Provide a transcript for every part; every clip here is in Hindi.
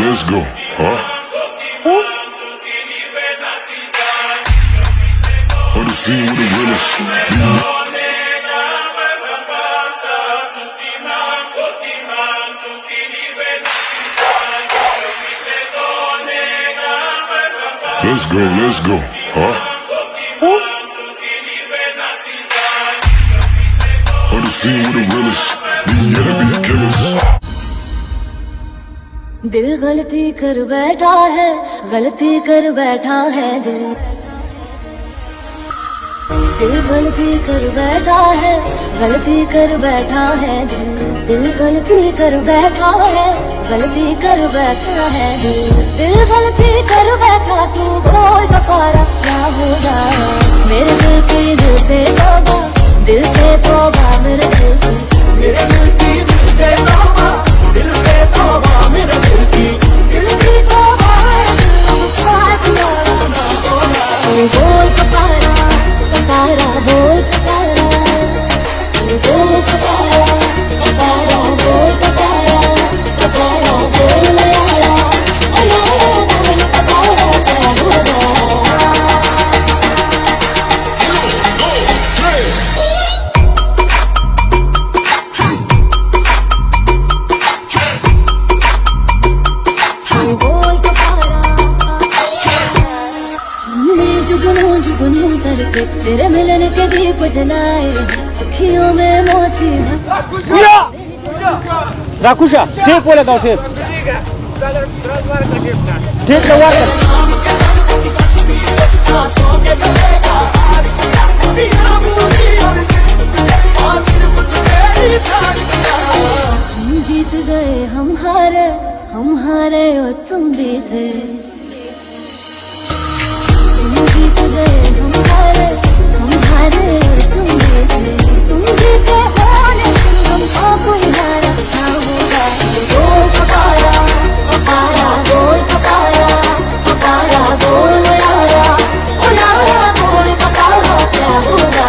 Let's go, huh? On the scene with the realest. Let's go, huh? On the scene with the realest. Yeah, be the killers. दिल गलती कर बैठा है, गलती कर बैठा है दिल गलती कर बैठा है, गलती कर बैठा है दिल गलती कर बैठा है, गलती कर बैठा है दिल गलती कर बैठा। तू बोल बफारा क्या होगा मेरे दिल की, दिल से तौबा मेरे दिल की, मेरे दिल की दिल से तौबा मेरे दिल की तौबा बोल बफारा बोल जुगनू करके तेरे मिलन के दीप जलाए, अखियों में मोती राकुशा टेप बोला था टेप लगा हम जीत गए हम हारे और तुम जीते, तुम जीत गए हम हारे और तुम जीते, तुम जीते हमको कोई हारा ना होगा। बोल पकारा बोल पकारा बोल यारा बोल पकारा क्या होगा।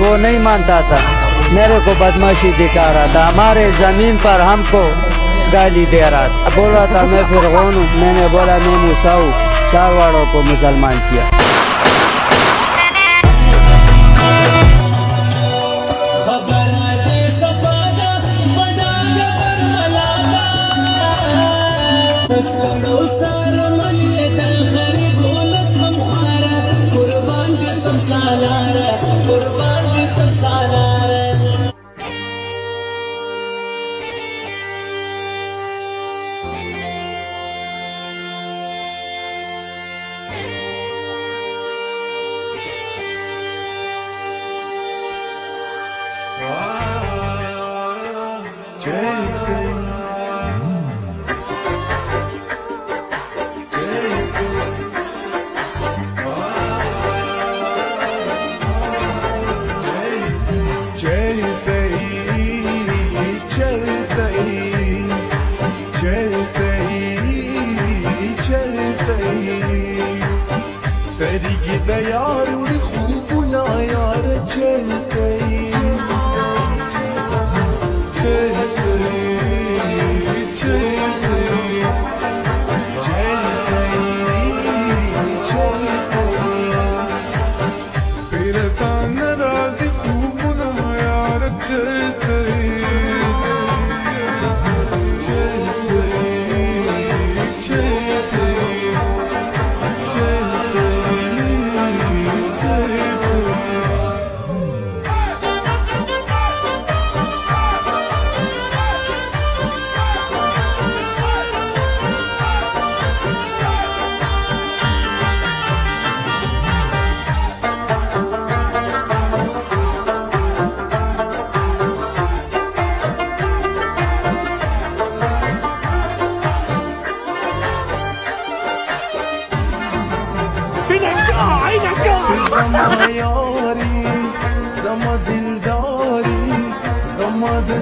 वो नहीं मानता था, मेरे को बदमाशी दिखा रहा था, हमारे जमीन पर हमको गाली दे रहा था, बोल रहा था मैं फिरौन हूँ। मैंने बोला मैं मूसा हूँ, चार वालों को मुसलमान किया।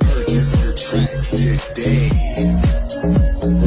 Purchase your tracks today.